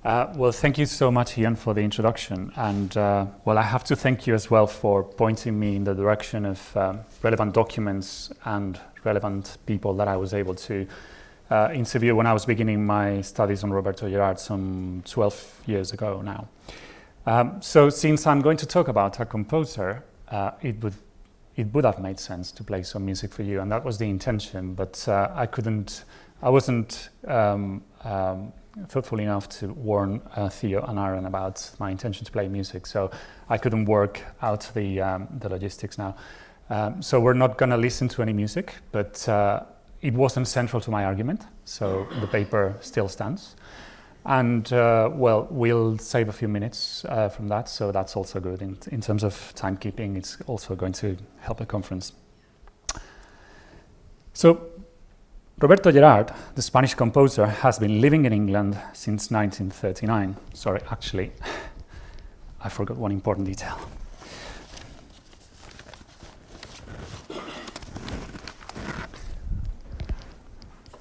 Well, thank you so much, Ian, for the introduction. And well, I have to thank you as well for pointing me in the direction of relevant documents and relevant people that I was able to interview when I was beginning my studies on Roberto Gerhard some 12 years ago now. So since I'm going to talk about a composer, it would have made sense to play some music for you, and that was the intention, but I wasn't thoughtful enough to warn Theo and Aaron about my intention to play music, so I couldn't work out the logistics now. So we're not going to listen to any music, but it wasn't central to my argument, so the paper still stands. And well, we'll save a few minutes from that, so that's also good. In terms of timekeeping, it's also going to help the conference. So Roberto Gerhard, the Spanish composer, has been living in England since 1939. Sorry, actually, I forgot one important detail.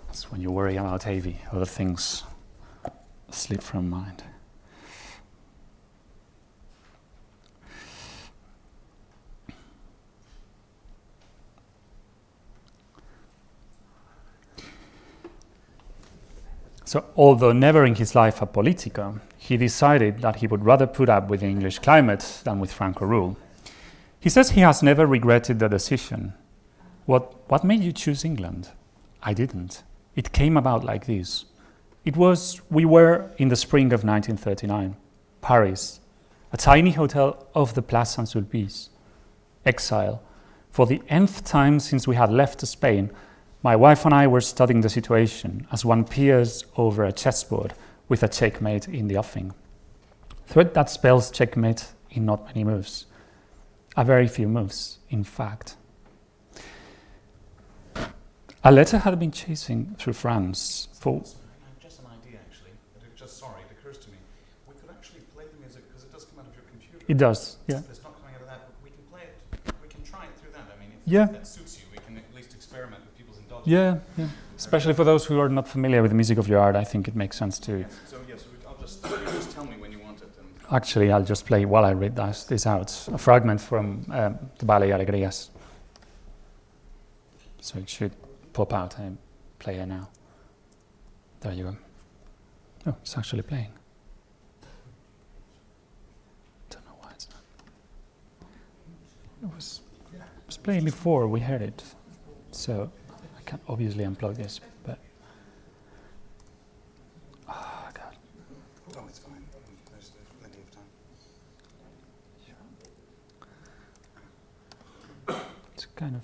That's when you worry about AV, other things slip from mind. So, although never in his life a politico, he decided that he would rather put up with the English climate than with Franco rule. He says he has never regretted the decision. What made you choose England? I didn't. It came about like this. We were in the spring of 1939, Paris, a tiny hotel off the Place Saint-Sulpice. Exile. For the nth time since we had left Spain, my wife and I were studying the situation as one peers over a chessboard with a checkmate in the offing. Threat that spells checkmate in not many moves. A very few moves, in fact. A letter had been chasing through France for... Just an idea, actually. It occurs to me. We could actually play the music because it does come out of your computer. It does, yeah. It's not coming out of that, but we can play it. We can try it through that. I mean, if that suits you, we can at least experiment with people's indulgence. Yeah. Especially for those who are not familiar with the music of Gerhard, I think it makes sense to... Yes. So you just tell me when you want it. Actually, I'll just play, while I read this out, a fragment from the ballet Alegrías. So it should pop out and play it now. There you go. Oh, it's actually playing. Don't know why it's not. It was playing before we heard it. So I can't obviously unplug this, but... Oh, God. Oh, it's fine. There's plenty of time. It's kind of...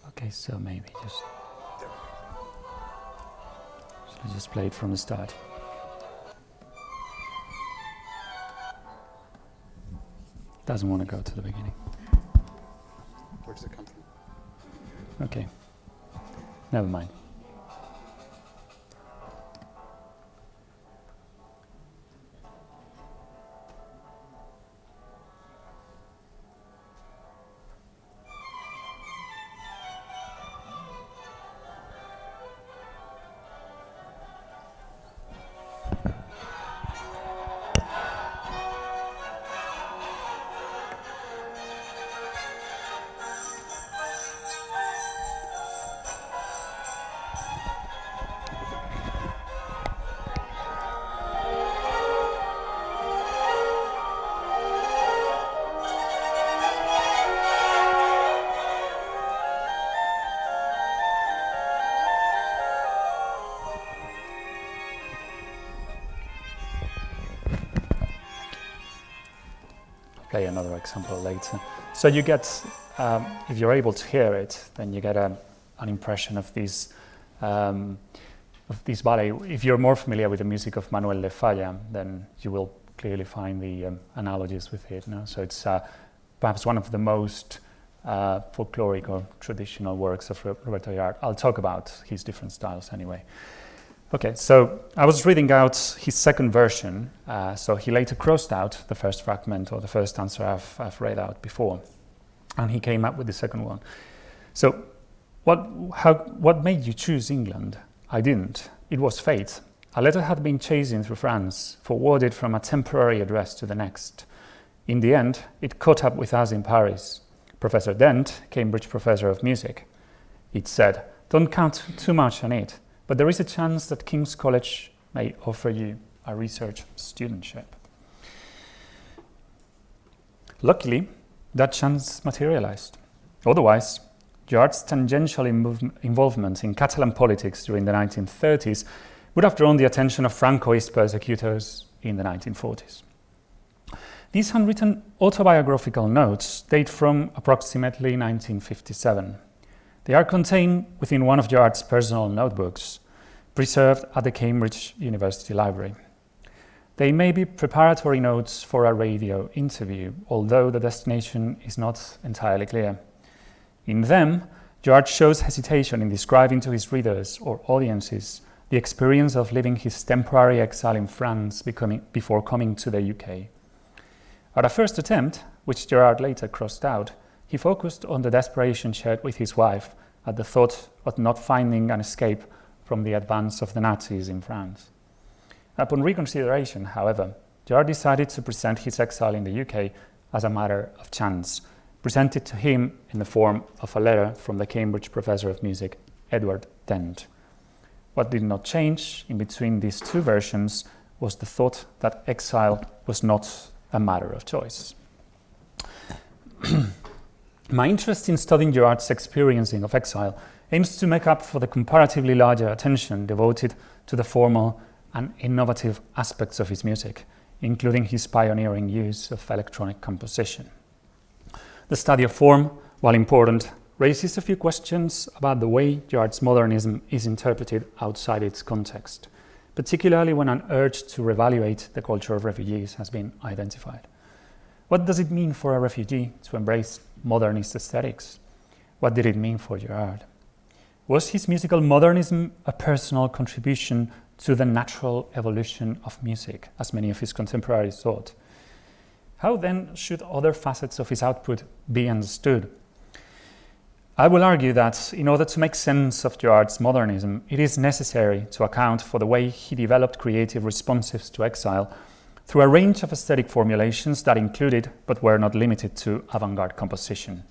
Okay, so maybe just play it from the start. Doesn't want to go to the beginning. Where does it come from? Okay, never mind. Play another example later. So you get, if you're able to hear it, then you get an impression of this ballet. If you're more familiar with the music of Manuel de Falla, then you will clearly find the analogies with it. No? So it's perhaps one of the most folkloric or traditional works of Roberto Gerhard. I'll talk about his different styles anyway. Okay, so I was reading out his second version, so he later crossed out the first fragment or the first answer I've read out before, and he came up with the second one. So What made you choose England? I didn't. It was fate. A letter had been chasing through France, forwarded from a temporary address to the next. In the end, it caught up with us in Paris. Professor Dent, Cambridge professor of music. It said, "Don't count too much on it, but there is a chance that King's College may offer you a research studentship." Luckily, that chance materialized. Otherwise, Gerhard's tangential involvement in Catalan politics during the 1930s would have drawn the attention of Francoist persecutors in the 1940s. These handwritten autobiographical notes date from approximately 1957. They are contained within one of Gerhard's personal notebooks, preserved at the Cambridge University Library. They may be preparatory notes for a radio interview, although the destination is not entirely clear. In them, Gerhard shows hesitation in describing to his readers or audiences the experience of living his temporary exile in France before coming to the UK. At a first attempt, which Gerhard later crossed out, he focused on the desperation shared with his wife at the thought of not finding an escape from the advance of the Nazis in France. Upon reconsideration, however, Gerhard decided to present his exile in the UK as a matter of chance, presented to him in the form of a letter from the Cambridge professor of music, Edward Dent. What did not change in between these two versions was the thought that exile was not a matter of choice. My interest in studying Gerhard's experiencing of exile aims to make up for the comparatively larger attention devoted to the formal and innovative aspects of his music, including his pioneering use of electronic composition. The study of form, while important, raises a few questions about the way Gerhard's modernism is interpreted outside its context, particularly when an urge to reevaluate the culture of refugees has been identified. What does it mean for a refugee to embrace modernist aesthetics? What did it mean for Gerhard? Was his musical modernism a personal contribution to the natural evolution of music, as many of his contemporaries thought? How then should other facets of his output be understood? I will argue that in order to make sense of Gerhard's modernism, it is necessary to account for the way he developed creative responses to exile through a range of aesthetic formulations that included, but were not limited to, avant-garde composition.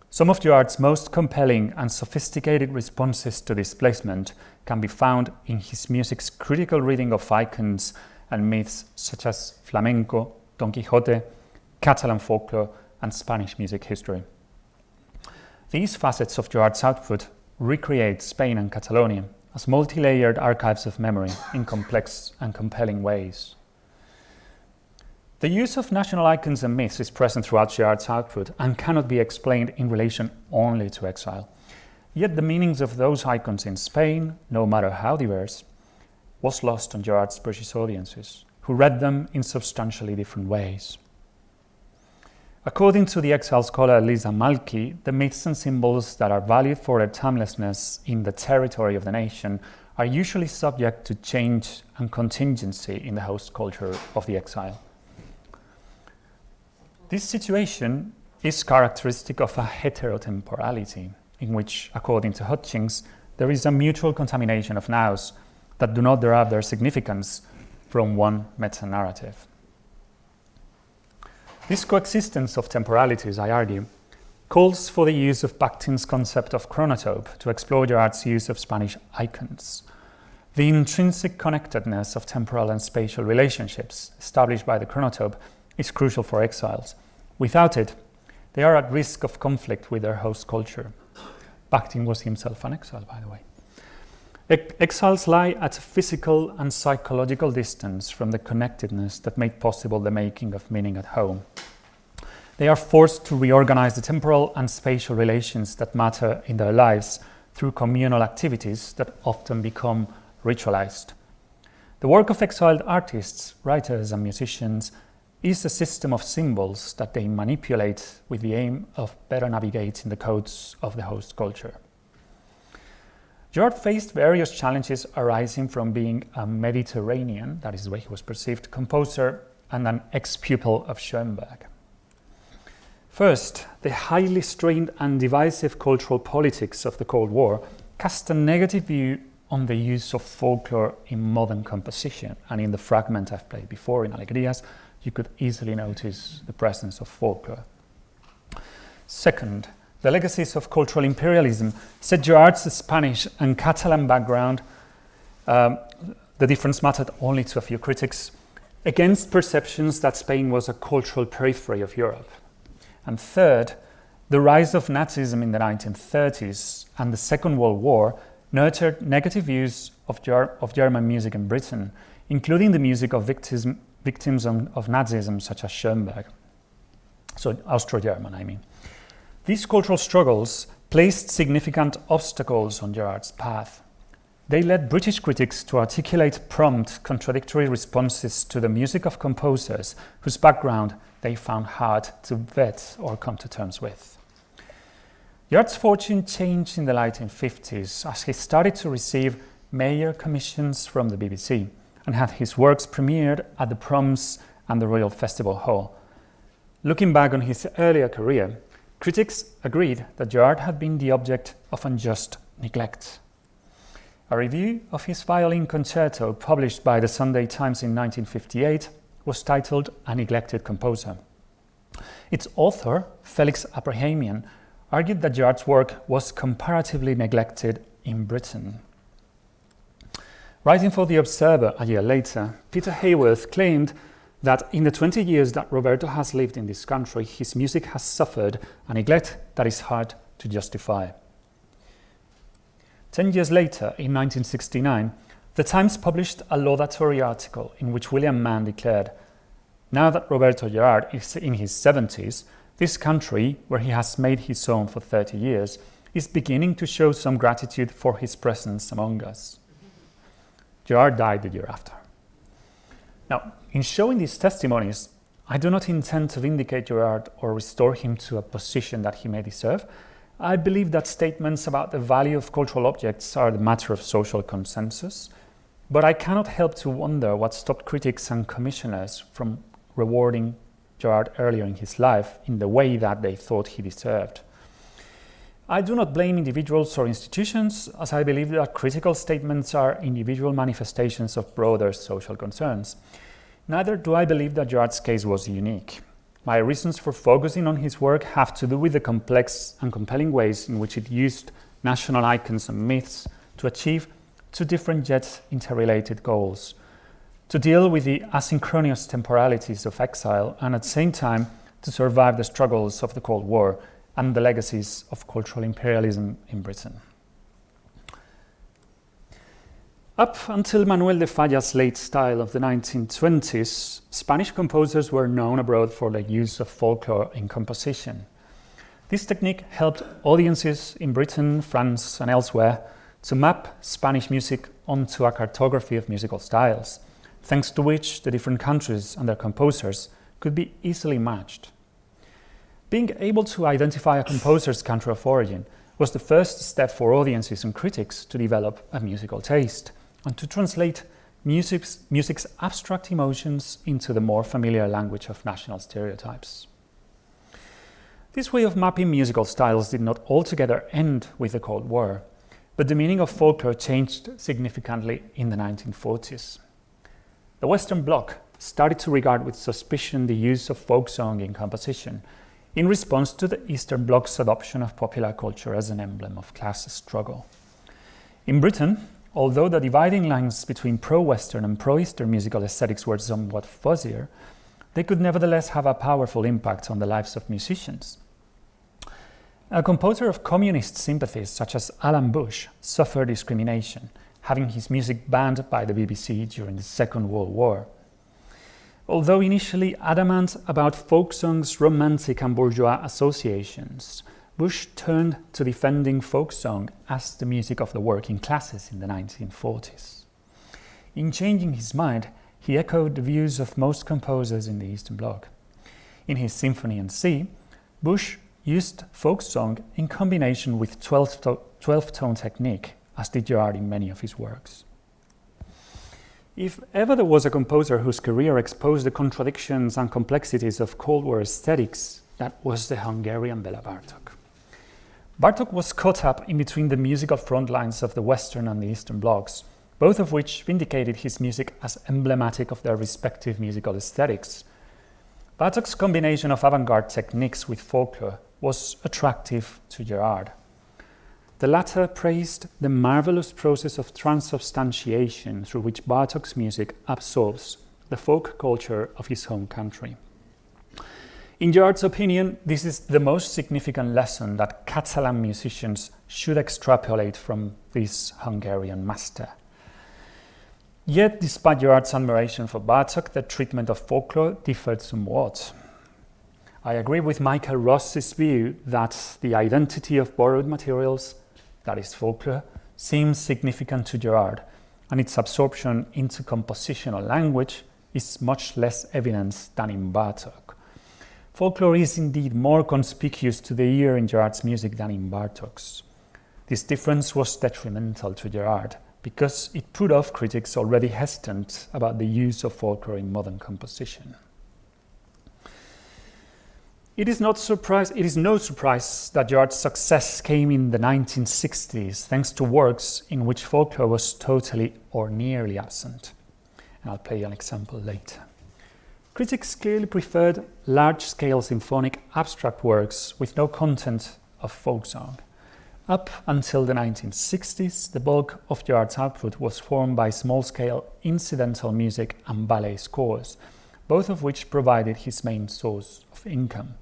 Some of Gerhard's most compelling and sophisticated responses to displacement can be found in his music's critical reading of icons and myths such as flamenco, Don Quixote, Catalan folklore, and Spanish music history. These facets of Gerhard's output recreate Spain and Catalonia as multi-layered archives of memory in complex and compelling ways. The use of national icons and myths is present throughout Gerhard's output and cannot be explained in relation only to exile. Yet the meanings of those icons in Spain, no matter how diverse, was lost on Gerhard's British audiences, who read them in substantially different ways. According to the exile scholar Lisa Malky, the myths and symbols that are valued for their timelessness in the territory of the nation are usually subject to change and contingency in the host culture of the exile. This situation is characteristic of a heterotemporality, in which, according to Hutchings, there is a mutual contamination of nows that do not derive their significance from one meta-narrative. This coexistence of temporalities, I argue, calls for the use of Bakhtin's concept of chronotope to explore Gerhard's use of Spanish icons. The intrinsic connectedness of temporal and spatial relationships established by the chronotope is crucial for exiles. Without it, they are at risk of conflict with their host culture. Bakhtin was himself an exile, by the way. Exiles lie at a physical and psychological distance from the connectedness that made possible the making of meaning at home. They are forced to reorganize the temporal and spatial relations that matter in their lives through communal activities that often become ritualized. The work of exiled artists, writers, and musicians is a system of symbols that they manipulate with the aim of better navigating the codes of the host culture. Gerhard faced various challenges arising from being a Mediterranean, that is the way he was perceived, composer and an ex-pupil of Schoenberg. First, the highly strained and divisive cultural politics of the Cold War cast a negative view on the use of folklore in modern composition, and in the fragment I've played before in Alegrías, you could easily notice the presence of folklore. Second, the legacies of cultural imperialism set Gerhard's Spanish and Catalan background, the difference mattered only to a few critics, against perceptions that Spain was a cultural periphery of Europe. And third, the rise of Nazism in the 1930s and the Second World War nurtured negative views of German music in Britain, including the music of victims of Nazism such as Schoenberg. So Austro-German, I mean. These cultural struggles placed significant obstacles on Gerhard's path. They led British critics to articulate prompt, contradictory responses to the music of composers whose background they found hard to vet or come to terms with. Gerhard's fortune changed in the 1950s as he started to receive major commissions from the BBC and had his works premiered at the Proms and the Royal Festival Hall. Looking back on his earlier career, critics agreed that Gerhard had been the object of unjust neglect. A review of his violin concerto published by the Sunday Times in 1958 was titled A Neglected Composer. Its author, Felix Abrahamian, argued that Gerhard's work was comparatively neglected in Britain. Writing for The Observer a year later, Peter Hayworth claimed that in the 20 years that Roberto has lived in this country, his music has suffered a neglect that is hard to justify. 10 years later, in 1969, The Times published a laudatory article in which William Mann declared, "Now that Roberto Gerhard is in his 70s, this country, where he has made his own for 30 years, is beginning to show some gratitude for his presence among us." Gerhard died the year after. Now, in showing these testimonies, I do not intend to vindicate Gerhard or restore him to a position that he may deserve. I believe that statements about the value of cultural objects are the matter of social consensus, but I cannot help to wonder what stopped critics and commissioners from rewarding Gerhard earlier in his life in the way that they thought he deserved. I do not blame individuals or institutions, as I believe that critical statements are individual manifestations of broader social concerns. Neither do I believe that Gerhard's case was unique. My reasons for focusing on his work have to do with the complex and compelling ways in which it used national icons and myths to achieve two different yet interrelated goals: to deal with the asynchronous temporalities of exile and at the same time to survive the struggles of the Cold War and the legacies of cultural imperialism in Britain. Up until Manuel de Falla's late style of the 1920s, Spanish composers were known abroad for the use of folklore in composition. This technique helped audiences in Britain, France, and elsewhere to map Spanish music onto a cartography of musical styles, thanks to which the different countries and their composers could be easily matched. Being able to identify a composer's country of origin was the first step for audiences and critics to develop a musical taste and to translate music's abstract emotions into the more familiar language of national stereotypes. This way of mapping musical styles did not altogether end with the Cold War, but the meaning of folklore changed significantly in the 1940s. The Western Bloc started to regard with suspicion the use of folk song in composition, in response to the Eastern Bloc's adoption of popular culture as an emblem of class struggle. In Britain, although the dividing lines between pro-Western and pro-Eastern musical aesthetics were somewhat fuzzier, they could nevertheless have a powerful impact on the lives of musicians. A composer of communist sympathies such as Alan Bush suffered discrimination, having his music banned by the BBC during the Second World War. Although initially adamant about folk songs' romantic and bourgeois associations, Bush turned to defending folk song as the music of the working classes in the 1940s. In changing his mind, he echoed the views of most composers in the Eastern Bloc. In his Symphony in C, Bush used folk song in combination with 12-tone technique, as did Gerhard in many of his works. If ever there was a composer whose career exposed the contradictions and complexities of Cold War aesthetics, that was the Hungarian Bela Bartók. Bartók was caught up in between the musical front lines of the Western and the Eastern blocs, both of which vindicated his music as emblematic of their respective musical aesthetics. Bartók's combination of avant-garde techniques with folklore was attractive to Gerhard. The latter praised the marvelous process of transubstantiation through which Bartók's music absorbs the folk culture of his home country. In Gerhard's opinion, this is the most significant lesson that Catalan musicians should extrapolate from this Hungarian master. Yet, despite Gerhard's admiration for Bartók, the treatment of folklore differed somewhat. I agree with Michael Ross's view that the identity of borrowed materials, that is folklore, seems significant to Gerhard, and its absorption into compositional language is much less evident than in Bartók. Folklore is indeed more conspicuous to the ear in Gerhard's music than in Bartók's. This difference was detrimental to Gerhard, because it put off critics already hesitant about the use of folklore in modern composition. It is no surprise that Gerhard's success came in the 1960s thanks to works in which folklore was totally or nearly absent. And I'll play an example later. Critics clearly preferred large-scale symphonic abstract works with no content of folk song. Up until the 1960s, the bulk of Gerhard's output was formed by small-scale incidental music and ballet scores, both of which provided his main source of income.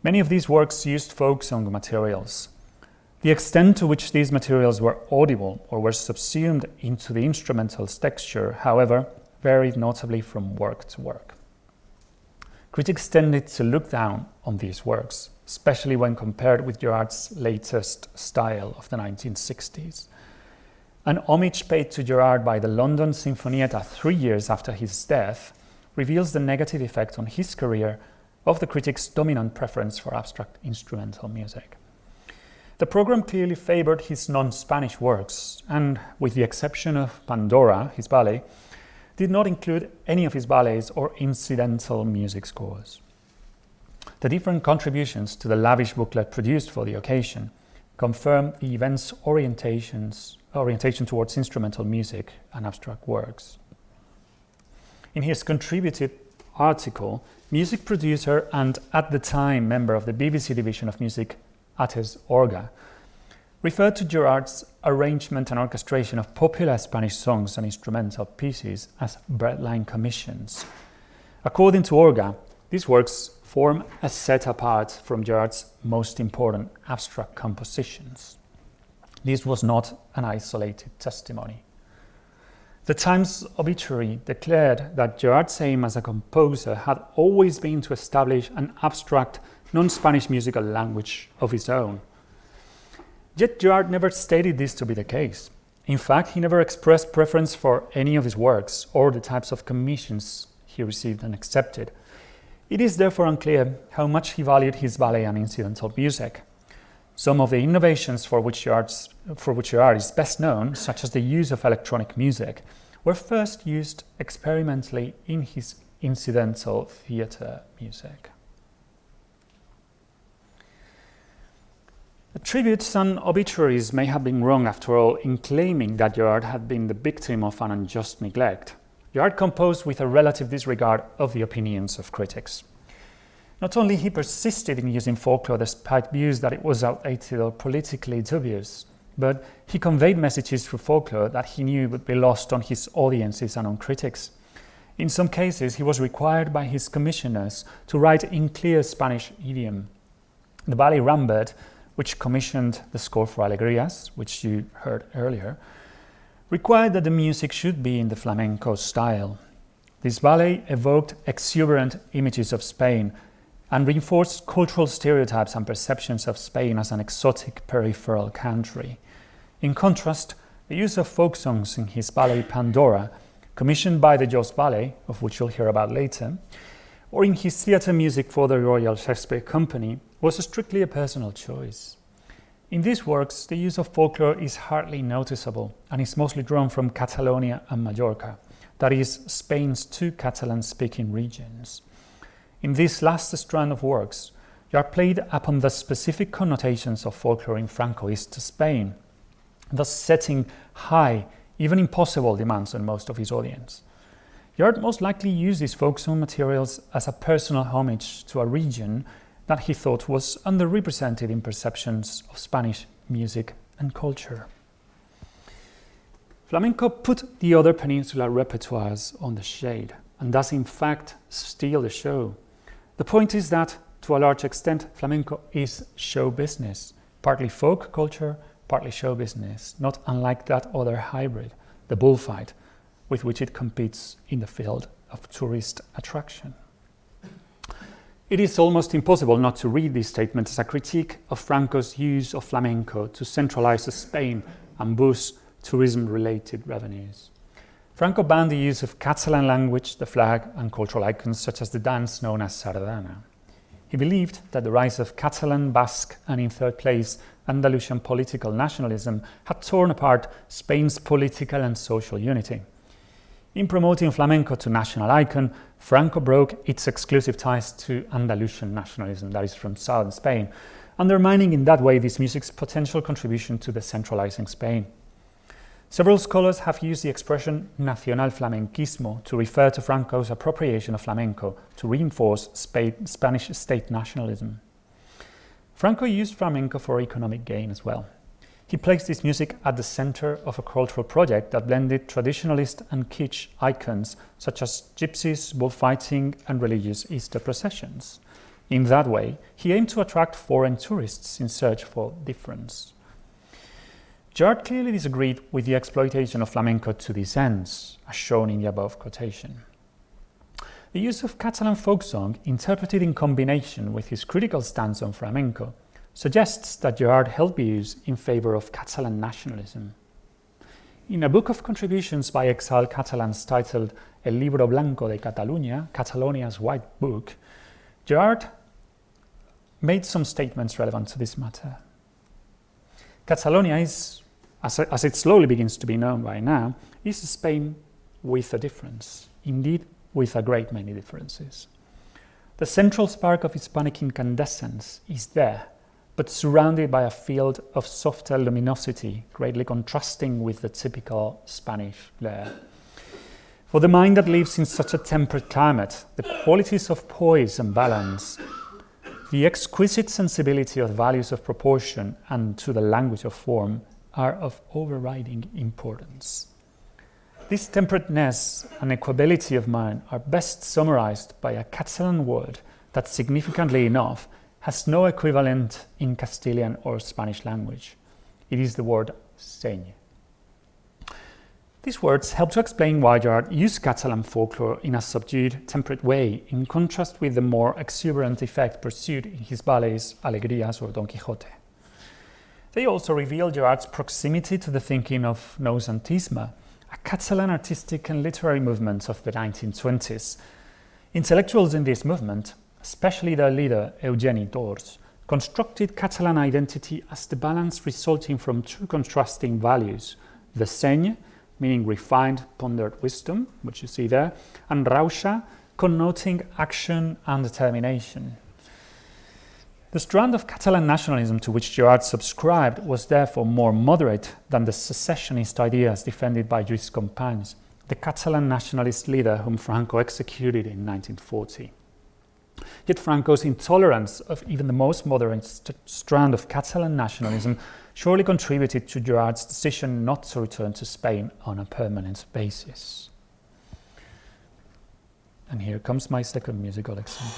Many of these works used folk song materials. The extent to which these materials were audible or were subsumed into the instrumental's texture, however, varied notably from work to work. Critics tended to look down on these works, especially when compared with Gerhard's latest style of the 1960s. An homage paid to Gerhard by the London Sinfonietta 3 years after his death reveals the negative effect on his career of the critics' dominant preference for abstract instrumental music. The program clearly favored his non-Spanish works, and with the exception of Pandora, his ballet, did not include any of his ballets or incidental music scores. The different contributions to the lavish booklet produced for the occasion confirm the event's orientation towards instrumental music and abstract works. In his contributed article, music producer and at the time member of the BBC division of music, Ates Orga, referred to Gerhard's arrangement and orchestration of popular Spanish songs and instrumental pieces as breadline commissions. According to Orga, these works form a set apart from Gerhard's most important abstract compositions. This was not an isolated testimony. The Times obituary declared that Gerhard's aim as a composer had always been to establish an abstract, non-Spanish musical language of his own. Yet Gerhard never stated this to be the case. In fact, he never expressed preference for any of his works or the types of commissions he received and accepted. It is therefore unclear how much he valued his ballet and incidental music. Some of the innovations for which Gerhard is best known, such as the use of electronic music, were first used experimentally in his incidental theatre music. The tributes and obituaries may have been wrong after all in claiming that Gerhard had been the victim of an unjust neglect. Gerhard composed with a relative disregard of the opinions of critics. Not only he persisted in using folklore despite views that it was outdated or politically dubious, but he conveyed messages through folklore that he knew would be lost on his audiences and on critics. In some cases, he was required by his commissioners to write in clear Spanish idiom. The ballet Rambert, which commissioned the score for Alegrías, which you heard earlier, required that the music should be in the flamenco style. This ballet evoked exuberant images of Spain and reinforced cultural stereotypes and perceptions of Spain as an exotic peripheral country. In contrast, the use of folk songs in his ballet Pandora, commissioned by the Jos Ballet, of which you'll hear about later, or in his theatre music for the Royal Shakespeare Company, was strictly a personal choice. In these works, the use of folklore is hardly noticeable and is mostly drawn from Catalonia and Majorca, that is, Spain's two Catalan-speaking regions. In this last strand of works, Gerhard played upon the specific connotations of folklore in Francoist Spain, thus setting high, even impossible demands on most of his audience. Gerhard most likely used his folk song materials as a personal homage to a region that he thought was underrepresented in perceptions of Spanish music and culture. Flamenco put the other peninsular repertoires on the shade, and does in fact steal the show. The point is that, to a large extent, flamenco is show business, partly folk culture, partly show business, not unlike that other hybrid, the bullfight, with which it competes in the field of tourist attraction. It is almost impossible not to read this statement as a critique of Franco's use of flamenco to centralize Spain and boost tourism-related revenues. Franco banned the use of Catalan language, the flag, and cultural icons such as the dance known as sardana. He believed that the rise of Catalan, Basque, and in third place, Andalusian political nationalism had torn apart Spain's political and social unity. In promoting flamenco to national icon, Franco broke its exclusive ties to Andalusian nationalism, that is from southern Spain, undermining in that way this music's potential contribution to decentralizing Spain. Several scholars have used the expression nacional flamenquismo to refer to Franco's appropriation of flamenco to reinforce Spanish state nationalism. Franco used flamenco for economic gain as well. He placed this music at the center of a cultural project that blended traditionalist and kitsch icons such as gypsies, bullfighting, and religious Easter processions. In that way, he aimed to attract foreign tourists in search for difference. Gerhard clearly disagreed with the exploitation of flamenco to these ends, as shown in the above quotation. The use of Catalan folk song, interpreted in combination with his critical stance on flamenco, suggests that Gerhard held views in favor of Catalan nationalism. In a book of contributions by Exile Catalans titled El Libro Blanco de Catalunya, Catalonia's White Book, Gerhard made some statements relevant to this matter. Catalonia is, as it slowly begins to be known by now, is Spain with a difference, indeed with a great many differences. The central spark of Hispanic incandescence is there, but surrounded by a field of softer luminosity, greatly contrasting with the typical Spanish glare. For the mind that lives in such a temperate climate, the qualities of poise and balance, the exquisite sensibility of values of proportion and to the language of form are of overriding importance. This temperateness and equability of mind are best summarized by a Catalan word that, significantly enough, has no equivalent in Castilian or Spanish language. It is the word seny. These words help to explain why Gerhard used Catalan folklore in a subdued, temperate way, in contrast with the more exuberant effect pursued in his ballets Alegrías or Don Quixote. They also reveal Gerhard's proximity to the thinking of noucentisme, a Catalan artistic and literary movement of the 1920s. Intellectuals in this movement, especially their leader Eugeni Dors, constructed Catalan identity as the balance resulting from two contrasting values, the seny, meaning refined, pondered wisdom, which you see there, and rauxa, connoting action and determination. The strand of Catalan nationalism to which Gerhard subscribed was therefore more moderate than the secessionist ideas defended by Lluís Companys, the Catalan nationalist leader whom Franco executed in 1940. Yet Franco's intolerance of even the most moderate strand of Catalan nationalism surely contributed to Gerhard's decision not to return to Spain on a permanent basis. And here comes my second musical example.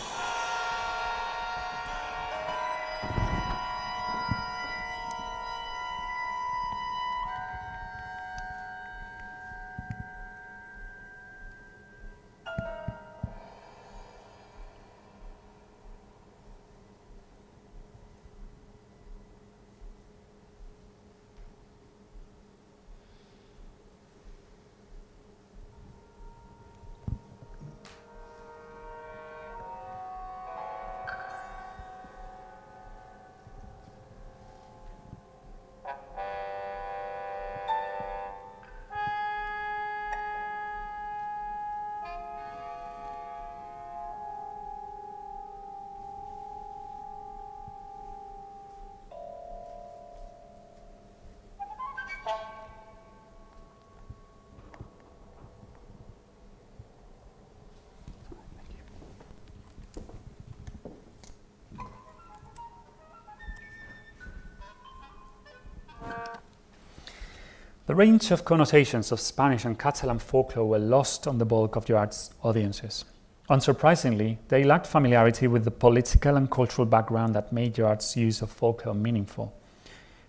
The range of connotations of Spanish and Catalan folklore were lost on the bulk of Gerhard's audiences. Unsurprisingly, they lacked familiarity with the political and cultural background that made Gerhard's use of folklore meaningful.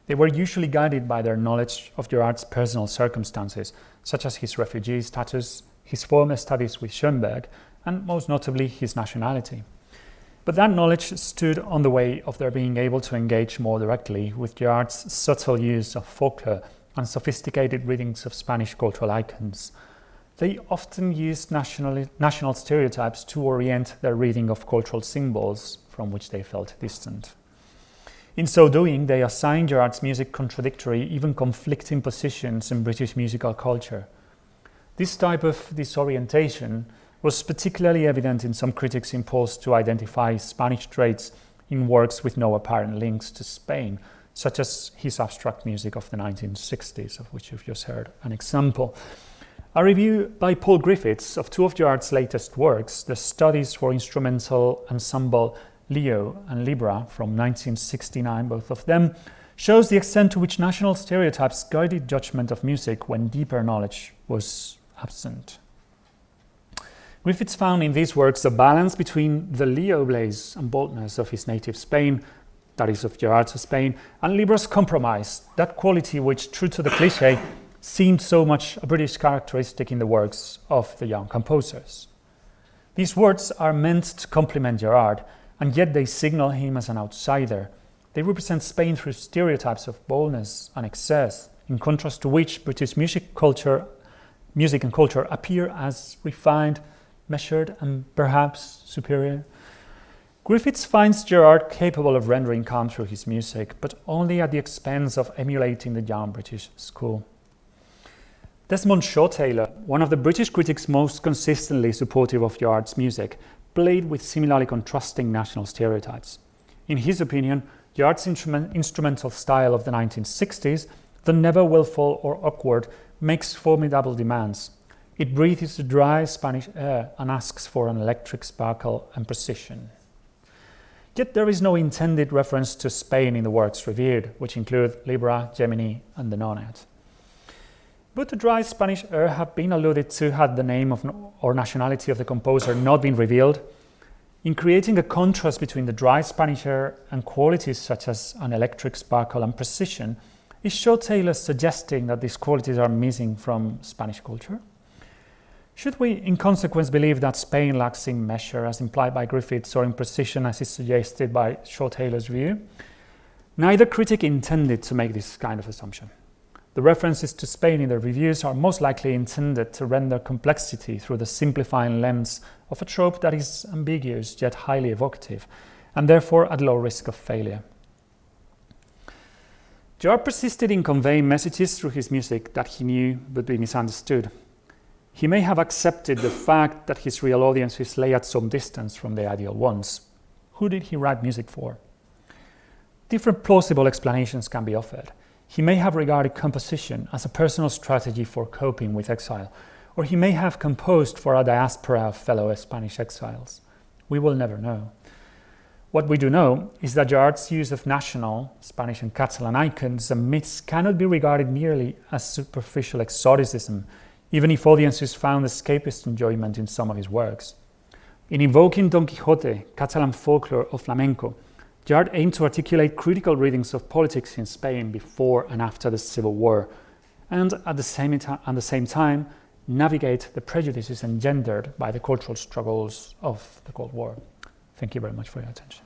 They were usually guided by their knowledge of Gerhard's personal circumstances, such as his refugee status, his former studies with Schoenberg, and most notably his nationality. But that knowledge stood on the way of their being able to engage more directly with Gerhard's subtle use of folklore and sophisticated readings of Spanish cultural icons. They often used national stereotypes to orient their reading of cultural symbols from which they felt distant. In so doing, they assigned Gerhard's music contradictory, even conflicting positions in British musical culture. This type of disorientation was particularly evident in some critics' impulse to identify Spanish traits in works with no apparent links to Spain, such as his abstract music of the 1960s, of which you've just heard an example. A review by Paul Griffiths of two of Gerhard's latest works, the Studies for Instrumental Ensemble Leo and Libra from 1969, both of them, shows the extent to which national stereotypes guided judgment of music when deeper knowledge was absent. Griffiths found in these works a balance between the Leo blaze and boldness of his native Spain, that is of Gerhard's Spain, and Libra's compromise, that quality which, true to the cliché, seemed so much a British characteristic in the works of the young composers. These words are meant to complement Gerhard, and yet they signal him as an outsider. They represent Spain through stereotypes of boldness and excess, in contrast to which British music and culture appear as refined, measured, and perhaps superior. Griffiths finds Gerhard capable of rendering calm through his music, but only at the expense of emulating the young British school. Desmond Shaw-Taylor, one of the British critics most consistently supportive of Gerhard's music, played with similarly contrasting national stereotypes. In his opinion, Gerhard's instrumental style of the 1960s, though never willful or awkward, makes formidable demands. It breathes the dry Spanish air and asks for an electric sparkle and precision. Yet there is no intended reference to Spain in the works reviewed, which include Libra, Gemini, and the Nonnet. But the dry Spanish air have been alluded to had the name or nationality of the composer not been revealed. In creating a contrast between the dry Spanish air and qualities such as an electric sparkle and precision, is Shaw-Taylor suggesting that these qualities are missing from Spanish culture? Should we, in consequence, believe that Spain lacks in measure, as implied by Griffiths, or in precision, as is suggested by Shaw-Taylor's view? Neither critic intended to make this kind of assumption. The references to Spain in their reviews are most likely intended to render complexity through the simplifying lens of a trope that is ambiguous yet highly evocative, and therefore at low risk of failure. Gerhard persisted in conveying messages through his music that he knew would be misunderstood. He may have accepted the fact that his real audiences lay at some distance from the ideal ones. Who did he write music for? Different plausible explanations can be offered. He may have regarded composition as a personal strategy for coping with exile, or he may have composed for a diaspora of fellow Spanish exiles. We will never know. What we do know is that Gerhard's use of national, Spanish and Catalan icons and myths cannot be regarded merely as superficial exoticism, even if audiences found escapist enjoyment in some of his works. In invoking Don Quixote, Catalan folklore, or flamenco, Gerhard aimed to articulate critical readings of politics in Spain before and after the Civil War, and at the same time navigate the prejudices engendered by the cultural struggles of the Cold War. Thank you very much for your attention.